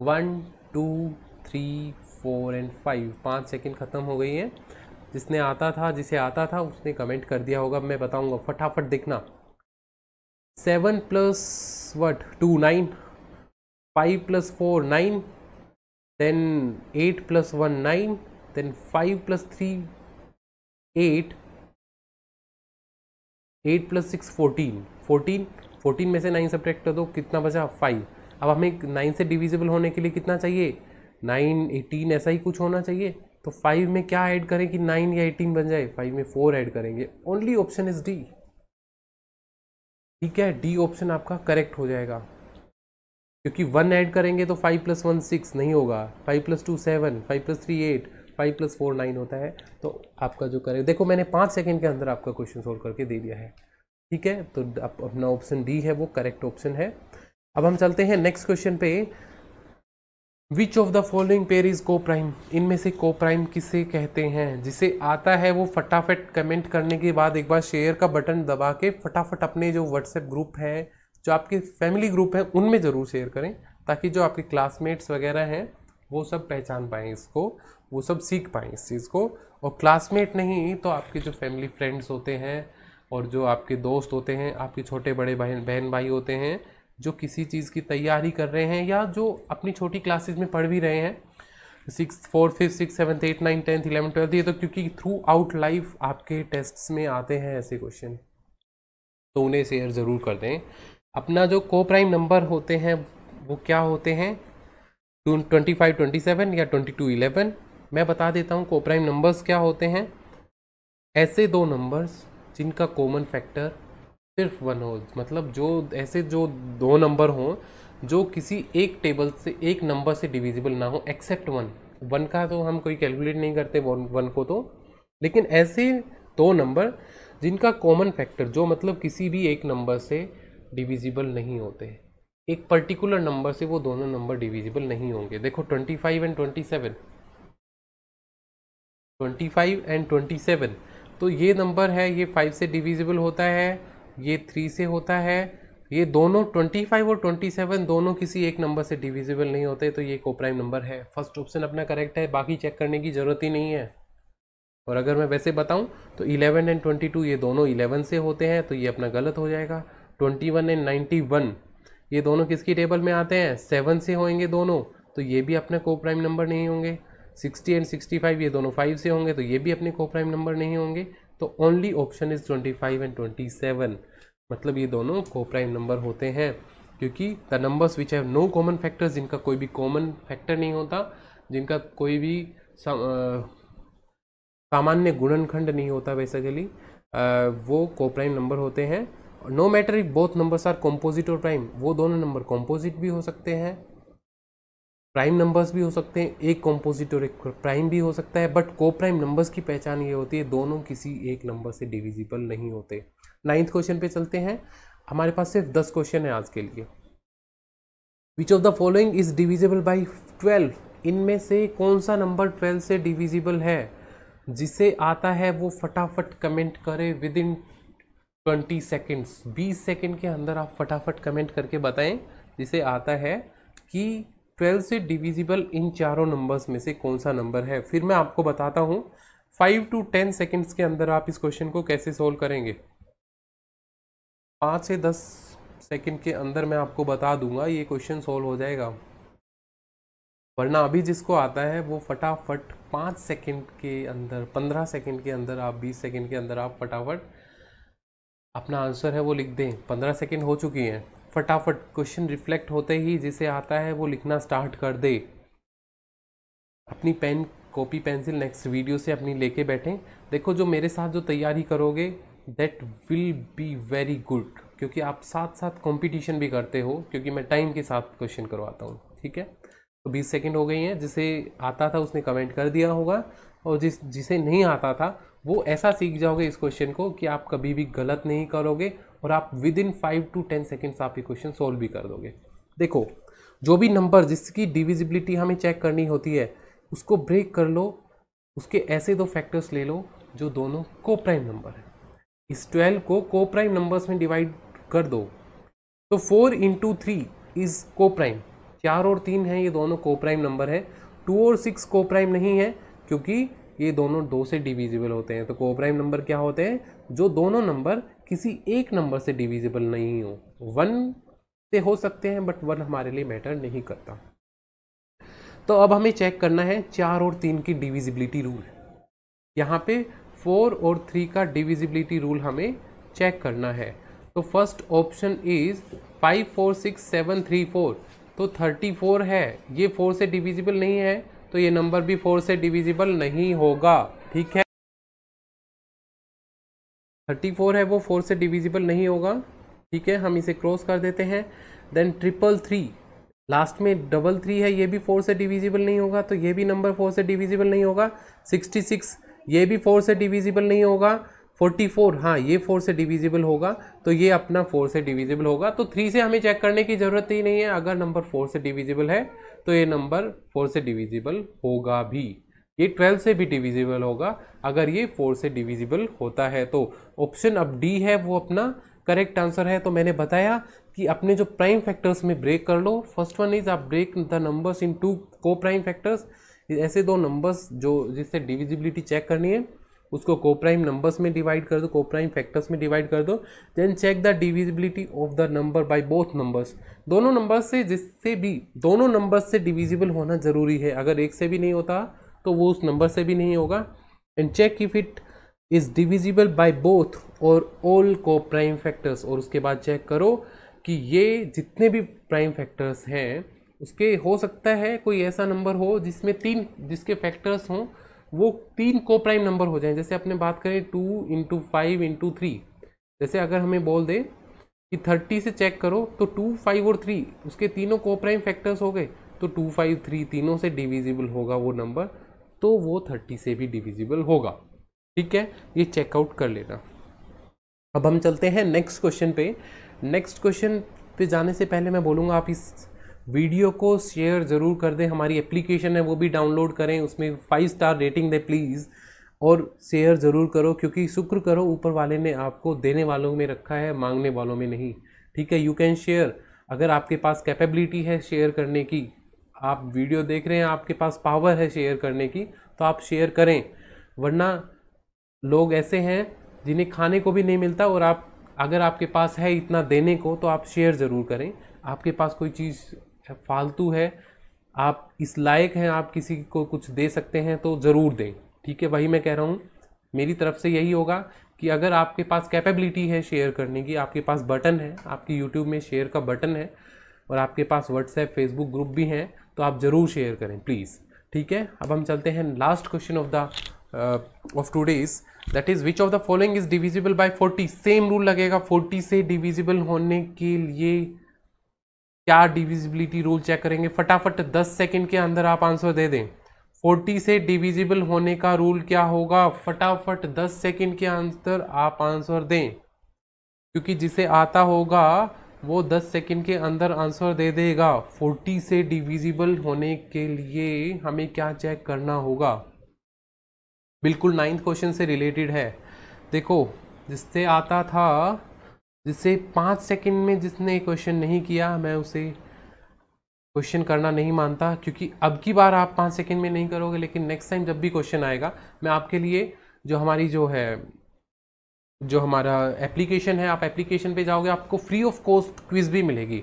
Speaker 1: 1 2 3 4 एंड 5, 5 सेकंड ख़त्म हो गई हैं। जिसे आता था उसने कमेंट कर दिया होगा, मैं बताऊंगा, फटाफट देखना। 7 + 2 9, 5 + 4 9, then 8 + 1 9, then 5 + 3 8, 8 + 6 14, 14 में से 9 सब्ट्रैक्ट कर दो, कितना बचा 5। अब हमें 9 से डिविजिबल होने के लिए कितना चाहिए, 9, 18 ऐसा ही कुछ होना चाहिए। तो 5 में क्या ऐड करें कि 9 या 18 बन जाए, 5 में 4 ऐड करेंगे। Only option is D. ठीक है, डी ऑप्शन आपका करेक्ट हो जाएगा, क्योंकि 1 ऐड करेंगे तो 5 + 1 6 नहीं होगा, 5 + 2 7, 5 + 3 8, 5 + 4 9 होता है। तो आपका जो करेक्ट, देखो मैंने 5 सेकंड के अंदर आपका क्वेश्चन सोल्व करके दे दिया है। ठीक है, तो अपना ऑप्शन डी है वो करेक्ट ऑप्शन है। अब हम चलते हैं नेक्स्ट क्वेश्चन पे। Which of the following pair is को प्राइम, इनमें से को प्राइम किसे कहते हैं। जिसे आता है वो फटाफट कमेंट करने के बाद एक बार शेयर का बटन दबा के फटाफट अपने जो व्हाट्सएप ग्रुप है, जो आपके फैमिली ग्रुप है, उनमें ज़रूर शेयर करें, ताकि जो आपके क्लासमेट्स वगैरह हैं वो सब पहचान पाएँ इसको, वो सब सीख पाएँ इस चीज़ को। और क्लासमेट नहीं तो आपके जो फैमिली फ्रेंड्स होते हैं और जो आपके दोस्त होते हैं, आपके छोटे बड़े बहन भाई होते हैं, जो किसी चीज़ की तैयारी कर रहे हैं या जो अपनी छोटी क्लासेज में पढ़ भी रहे हैं, 6th 4th 5th 6th 7th 8th 9th 10th 11th 12th, ये तो क्योंकि थ्रू आउट लाइफ आपके टेस्ट्स में आते हैं ऐसे क्वेश्चन, तो उन्हें शेयर ज़रूर कर दें। अपना जो को प्राइम नंबर होते हैं वो क्या होते हैं, 25 27 या 22 11। मैं बता देता हूँ को प्राइम नंबर्स क्या होते हैं। ऐसे दो नंबर्स जिनका कॉमन फैक्टर सिर्फ 1 हो, मतलब जो ऐसे जो दो नंबर हों जो किसी एक टेबल से एक नंबर से डिविजिबल ना हो, एक्सेप्ट 1 का तो हम कोई कैलकुलेट नहीं करते 1 को तो, लेकिन ऐसे दो नंबर जिनका कॉमन फैक्टर, जो मतलब किसी भी एक नंबर से डिविजिबल नहीं होते, एक पर्टिकुलर नंबर से वो दोनों नंबर डिविजिबल नहीं होंगे। देखो 25 एंड 27, 25 एंड 27, तो ये नंबर है, ये 5 से डिविजिबल होता है, ये 3 से होता है। ये दोनों 25 और 27 दोनों किसी एक नंबर से डिविजिबल नहीं होते, तो ये कोप्राइम नंबर है। फर्स्ट ऑप्शन अपना करेक्ट है, बाकी चेक करने की ज़रूरत ही नहीं है। और अगर मैं वैसे बताऊं तो 11 एंड 22 ये दोनों 11 से होते हैं, तो ये अपना गलत हो जाएगा। 21 एंड 91 ये दोनों किसकी टेबल में आते हैं, 7 से होंगे दोनों, तो ये भी अपने कोप्राइम नंबर नहीं होंगे। 60 एंड 65 ये दोनों 5 से होंगे, तो ये भी अपने कोप्राइम नंबर नहीं होंगे। तो ओनली ऑप्शन इज 25 एंड 27, मतलब ये दोनों कोप्राइम नंबर होते हैं, क्योंकि the numbers which have no common factors, जिनका कोई भी कॉमन फैक्टर नहीं होता, जिनका कोई भी सामान्य गुणनखंड नहीं होता बेसिकली, वो कोप्राइम नंबर होते हैं। No matter if both numbers are composite और प्राइम, वो दोनों नंबर कॉम्पोजिट भी हो सकते हैं, प्राइम नंबर्स भी हो सकते हैं, एक कॉम्पोजिट और एक प्राइम भी हो सकता है, बट कोप्राइम नंबर्स की पहचान ये होती है दोनों किसी एक नंबर से डिविजिबल नहीं होते। 9th क्वेश्चन पे चलते हैं। हमारे पास सिर्फ 10 क्वेश्चन है आज के लिए। Which of the following is divisible by 12, इनमें से कौन सा नंबर 12 से डिविजिबल है। जिसे आता है वो फटाफट कमेंट करे विद इन 20 सेकेंड्स, 20 सेकेंड के अंदर आप फटाफट कमेंट करके बताएं जिसे आता है कि 12 से डिविजिबल इन चारों नंबर्स में से कौन सा नंबर है। फिर मैं आपको बताता हूँ 5 to 10 सेकेंड्स के अंदर आप इस क्वेश्चन को कैसे सोल्व करेंगे। 5 से 10 सेकेंड के अंदर मैं आपको बता दूंगा, ये क्वेश्चन सोल्व हो जाएगा। वरना अभी जिसको आता है वो फटाफट 5 सेकेंड के अंदर, 15 सेकेंड के अंदर, आप 20 सेकेंड के अंदर आप फटाफट अपना आंसर है वो लिख दें। 15 सेकेंड हो चुकी हैं, फटाफट क्वेश्चन रिफ्लेक्ट होते ही जिसे आता है वो लिखना स्टार्ट कर दे। अपनी pen copy pencil next video से अपनी लेके बैठें। देखो जो मेरे साथ जो तैयारी करोगे that will be very good, क्योंकि आप साथ साथ कंपटीशन भी करते हो, क्योंकि मैं टाइम के साथ क्वेश्चन करवाता हूँ। ठीक है, तो 20 सेकेंड हो गई हैं। जिसे आता था उसने कमेंट कर दिया होगा, और जिसे नहीं आता था वो ऐसा सीख जाओगे इस क्वेश्चन को कि आप कभी भी गलत नहीं करोगे, और आप विद इन 5 to 10 सेकेंड्स आप ये क्वेश्चन सोल्व भी कर दोगे। देखो जो भी नंबर जिसकी डिविजिबिलिटी हमें चेक करनी होती है उसको ब्रेक कर लो, उसके ऐसे दो फैक्टर्स ले लो जो दोनों कोप्राइम नंबर है। इस 12 को कोप्राइम नंबर्स में डिवाइड कर दो, तो 4 into 3 इज कोप्राइम। 4 और 3 है, ये दोनों कोप्राइम नंबर है। 2 और 6 कोप्राइम नहीं है, क्योंकि ये दोनों 2 से डिविजिबल होते हैं। तो कोप्राइम नंबर क्या होते हैं, जो दोनों नंबर किसी एक नंबर से डिविजिबल नहीं हो। 1 से हो सकते हैं बट 1 हमारे लिए मैटर नहीं करता। तो अब हमें चेक करना है 4 और 3 की डिविजिबिलिटी रूल। यहाँ पे 4 और 3 का डिविजिबिलिटी रूल हमें चेक करना है। तो फर्स्ट ऑप्शन इज 5 4 6 7 3 4, तो 34 है, ये 4 से डिविजिबल नहीं है, तो ये नंबर भी 4 से डिविजिबल नहीं होगा। ठीक है, 34 है वो 4 से डिविजिबल नहीं होगा। ठीक है, हम इसे क्रॉस कर देते हैं। देन 333, लास्ट में 33 है, ये भी 4 से डिविजिबल नहीं होगा, तो ये भी नंबर 4 से डिविजिबल नहीं होगा। 66, ये भी 4 से डिविजिबल नहीं होगा। 44, हाँ ये 4 से डिविजिबल होगा, तो ये अपना 4 से डिविजिबल होगा। तो 3 से हमें चेक करने की ज़रूरत ही नहीं है, अगर नंबर 4 से डिविजिबल है तो ये नंबर 4 से डिविजिबल होगा भी। ये 12 से भी डिविजिबल होगा अगर ये 4 से डिविजिबल होता है। तो ऑप्शन अब डी है वो अपना करेक्ट आंसर है। तो मैंने बताया कि अपने जो प्राइम फैक्टर्स में ब्रेक कर लो। फर्स्ट वन इज आप ब्रेक द नंबर्स इन 2 को प्राइम फैक्टर्स। ऐसे दो नंबर्स जो जिससे डिविजिबिलिटी चेक करनी है उसको को प्राइम नंबर्स में डिवाइड कर दो, को प्राइम फैक्टर्स में डिवाइड कर दो। Then check the divisibility of the number by both numbers. दोनों नंबर्स से, जिससे भी दोनों नंबर्स से डिविजिबल होना जरूरी है। अगर एक से भी नहीं होता तो वो उस नंबर से भी नहीं होगा। And check if it is divisible by both और ऑल को प्राइम फैक्टर्स। और उसके बाद चेक करो कि ये जितने भी प्राइम फैक्टर्स हैं उसके हो सकता है कोई ऐसा नंबर हो जिसमें 3 जिसके फैक्टर्स हों वो 3 को प्राइम नंबर हो जाएं। जैसे अपने बात करें 2 × 5 × 3, जैसे अगर हमें बोल दे कि 30 से चेक करो तो 2, 5 और 3 उसके तीनों को प्राइम फैक्टर्स हो गए, तो 2, 5, 3 तीनों से डिविजिबल होगा वो नंबर, तो वो 30 से भी डिविजिबल होगा। ठीक है, ये चेकआउट कर लेना। अब हम चलते हैं नेक्स्ट क्वेश्चन पे। नेक्स्ट क्वेश्चन पे जाने से पहले मैं बोलूँगा आप इस वीडियो को शेयर ज़रूर कर दें। हमारी एप्लीकेशन है वो भी डाउनलोड करें, उसमें 5 स्टार रेटिंग दें प्लीज़, और शेयर ज़रूर करो, क्योंकि शुक्र करो ऊपर वाले ने आपको देने वालों में रखा है, मांगने वालों में नहीं। ठीक है, यू कैन शेयर। अगर आपके पास कैपेबिलिटी है शेयर करने की, आप वीडियो देख रहे हैं, आपके पास पावर है शेयर करने की, तो आप शेयर करें। वरना लोग ऐसे हैं जिन्हें खाने को भी नहीं मिलता, और आप अगर आपके पास है इतना देने को तो आप शेयर ज़रूर करें। आपके पास कोई चीज़ फालतू है, आप इस लायक हैं, आप किसी को कुछ दे सकते हैं तो ज़रूर दें। ठीक है, वही मैं कह रहा हूँ, मेरी तरफ से यही होगा कि अगर आपके पास कैपेबिलिटी है शेयर करने की, आपके पास बटन है, आपकी यूट्यूब में शेयर का बटन है, और आपके पास व्हाट्सएप फेसबुक ग्रुप भी हैं, तो आप ज़रूर शेयर करें प्लीज़। ठीक है, अब हम चलते हैं last question of today's, that is which of the following is divisible bye 40। Same rule लगेगा, 40 से डिविजिबल होने के लिए क्या डिविजिबिलिटी रूल चेक करेंगे। फटाफट 10 सेकंड के अंदर आप आंसर दे दें। 40 से डिविजिबल होने का रूल क्या होगा, फटाफट 10 सेकंड के अंदर आप आंसर दें, क्योंकि जिसे आता होगा वो 10 सेकंड के अंदर आंसर दे देगा। 40 से डिविजिबल होने के लिए हमें क्या चेक करना होगा, बिल्कुल 9th क्वेश्चन से रिलेटेड है। देखो, जिससे आता था, जिससे 5 सेकंड में जिसने क्वेश्चन नहीं किया, मैं उसे क्वेश्चन करना नहीं मानता, क्योंकि अब की बार आप 5 सेकंड में नहीं करोगे, लेकिन नेक्स्ट टाइम जब भी क्वेश्चन आएगा मैं आपके लिए जो हमारा एप्लीकेशन है, आप एप्लीकेशन पे जाओगे, आपको फ्री ऑफ कॉस्ट क्विज भी मिलेगी।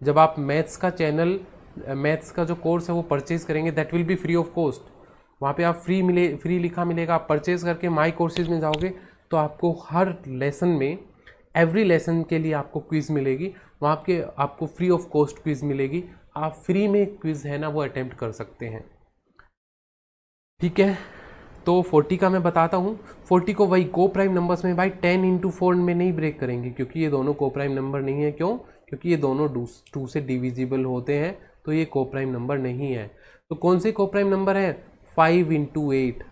Speaker 1: जब आप मैथ्स का जो कोर्स है वो परचेज करेंगे, that will be free of cost. वहाँ पे आप फ्री लिखा मिलेगा। आप परचेज करके माई कोर्सेज में जाओगे तो आपको हर लेसन में, एवरी लेसन के लिए आपको क्विज़ मिलेगी। वहाँ पे आपको फ्री ऑफ कॉस्ट क्विज़ मिलेगी, आप फ्री में क्विज़ है ना वो अटेम्प्ट कर सकते हैं। ठीक है, तो 40 का मैं बताता हूँ। 40 को वही को प्राइम नंबर्स में भाई 10 × 4 में नहीं ब्रेक करेंगे, क्योंकि ये दोनों को प्राइम नंबर नहीं है। क्यों? क्योंकि ये दोनों 2 से डिविजिबल होते हैं, तो ये को प्राइम नंबर नहीं है। तो कौन से को प्राइम नंबर है? 5 × 8।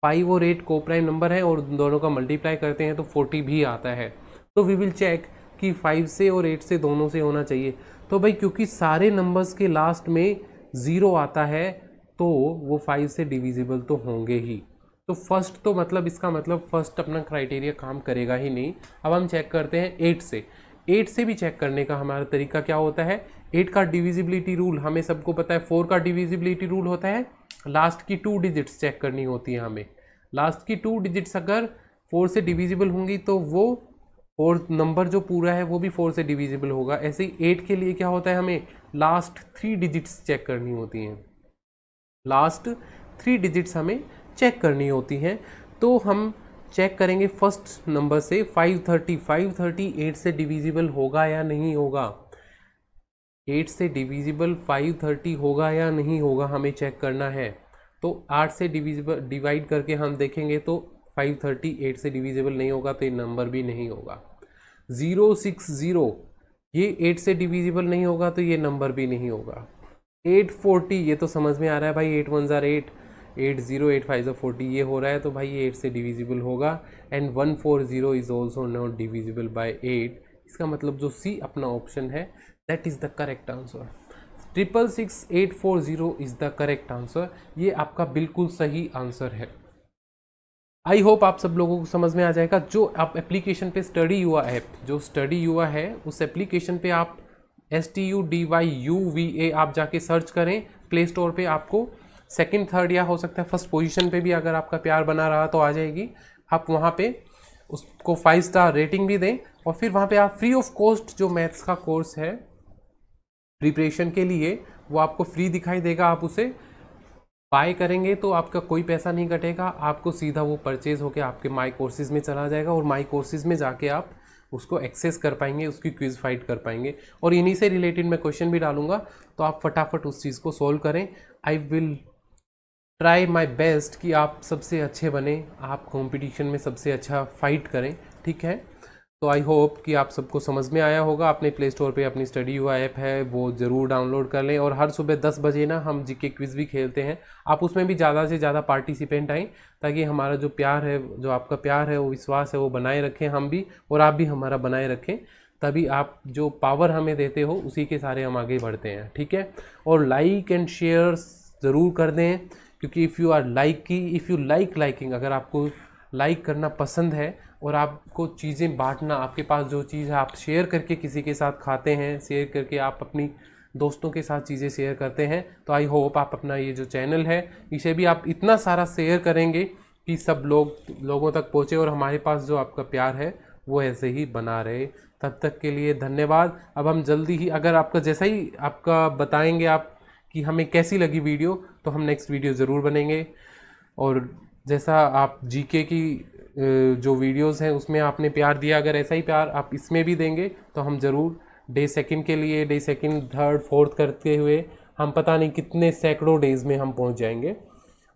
Speaker 1: 5 और 8 को प्राइम नंबर है, और दोनों का मल्टीप्लाई करते हैं तो 40 भी आता है। तो वी विल चेक कि 5 से और 8 से दोनों से होना चाहिए। तो भाई क्योंकि सारे नंबर्स के लास्ट में 0 आता है, तो वो 5 से डिविजिबल तो होंगे ही। तो फर्स्ट, तो मतलब इसका मतलब फर्स्ट अपना क्राइटेरिया काम करेगा ही नहीं। अब हम चेक करते हैं 8 से। 8 से भी चेक करने का हमारा तरीका क्या होता है? 8 का डिविजिबिलिटी रूल हमें सबको पता है। 4 का डिविजिबिलिटी रूल होता है लास्ट की 2 डिजिट्स चेक करनी होती है हमें। लास्ट की 2 डिजिट्स अगर 4 से डिविजिबल होंगी तो वो और नंबर जो पूरा है वो भी 4 से डिविजिबल होगा। ऐसे ही 8 के लिए क्या होता है, हमें लास्ट 3 डिजिट्स चेक करनी होती हैं। लास्ट 3 डिजिट्स हमें चेक करनी होती हैं। तो हम चेक करेंगे फर्स्ट नंबर से 530 8 से डिविजिबल होगा या नहीं होगा। 8 से डिविजिबल 530 होगा या नहीं होगा, हमें चेक करना है। तो 8 से डिवाइड करके हम देखेंगे तो 530 8 से डिविजिबल नहीं होगा, तो ये नंबर भी नहीं होगा। 060 ये 8 से डिविजिबल नहीं होगा, तो ये नंबर भी नहीं होगा। 840 ये तो समझ में आ रहा है भाई, 8 1 8, 80 8 5 40 ये हो रहा है, तो भाई ये 8 से डिविजिबल होगा। And 140 is also not divisible by 8। इसका मतलब जो सी अपना ऑप्शन है that is the correct answer. 666840 is the correct answer. ये आपका बिल्कुल सही आंसर है। आई होप आप सब लोगों को समझ में आ जाएगा। जो आप एप्लीकेशन पे स्टडी युवा ऐप, जो स्टडी युवा है उस एप्लीकेशन पे आप STUDYUVA आप जाके सर्च करें प्ले स्टोर पे, आपको सेकंड थर्ड या हो सकता है फर्स्ट पोजीशन पे भी अगर आपका प्यार बना रहा तो आ जाएगी। आप वहाँ पे उसको 5 स्टार रेटिंग भी दें, और फिर वहाँ पे आप फ्री ऑफ कॉस्ट जो मैथ्स का कोर्स है प्रिपरेशन के लिए वो आपको फ्री दिखाई देगा। आप उसे बाय करेंगे तो आपका कोई पैसा नहीं कटेगा, आपको सीधा वो परचेज होकर आपके माई कोर्सेज में चला जाएगा, और माई कोर्सेज में जाके आप उसको एक्सेस कर पाएंगे, उसकी क्विज फाइट कर पाएंगे, और इन्हीं से रिलेटेड मैं क्वेश्चन भी डालूंगा, तो आप फटाफट उस चीज़ को सॉल्व करें। I will try my best कि आप सबसे अच्छे बने, आप कंपटीशन में सबसे अच्छा फाइट करें, ठीक है। तो आई होप कि आप सबको समझ में आया होगा। अपने प्ले स्टोर पे अपनी स्टडी युवा ऐप है वो ज़रूर डाउनलोड कर लें, और हर सुबह 10 बजे ना हम जीके क्विज़ भी खेलते हैं, आप उसमें भी ज़्यादा से ज़्यादा पार्टिसिपेंट आएँ, ताकि हमारा जो प्यार है, जो आपका प्यार है, वो विश्वास है, वो बनाए रखें हम भी, और आप भी हमारा बनाए रखें। तभी आप जो पावर हमें देते हो उसी के सारे हम आगे बढ़ते हैं, ठीक है। और लाइक एंड शेयर ज़रूर कर दें, क्योंकि इफ़ यू लाइकिंग, अगर आपको लाइक करना पसंद है और आपको चीज़ें बांटना, आपके पास जो चीज़ है आप शेयर करके किसी के साथ खाते हैं, शेयर करके आप अपनी दोस्तों के साथ चीज़ें शेयर करते हैं, तो आई होप आप अपना ये जो चैनल है इसे भी आप इतना सारा शेयर करेंगे कि सब लोगों तक पहुँचे, और हमारे पास जो आपका प्यार है वो ऐसे ही बना रहे। तब तक के लिए धन्यवाद। अब हम जल्दी ही, अगर आपका जैसा ही आपका बताएंगे आप कि हमें कैसी लगी वीडियो, तो हम नेक्स्ट वीडियो ज़रूर बनेंगे। और जैसा आप जीके की जो वीडियोस हैं उसमें आपने प्यार दिया, अगर ऐसा ही प्यार आप इसमें भी देंगे तो हम ज़रूर डे सेकंड के लिए, डे सेकंड थर्ड फोर्थ करते हुए हम पता नहीं कितने सैकड़ों डेज़ में हम पहुंच जाएंगे,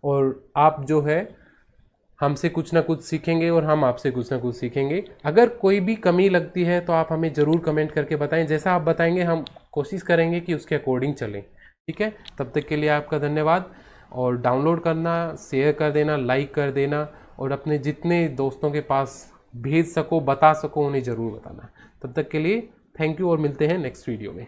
Speaker 1: और आप जो है हमसे कुछ ना कुछ सीखेंगे और हम आपसे कुछ ना कुछ सीखेंगे। अगर कोई भी कमी लगती है तो आप हमें ज़रूर कमेंट करके बताएं, जैसा आप बताएंगे हम कोशिश करेंगे कि उसके अकॉर्डिंग चलें, ठीक है। तब तक के लिए आपका धन्यवाद, और डाउनलोड करना, शेयर कर देना, लाइक कर देना, और अपने जितने दोस्तों के पास भेज सको, बता सको, उन्हें ज़रूर बताना। तब तक के लिए थैंक यू, और मिलते हैं नेक्स्ट वीडियो में।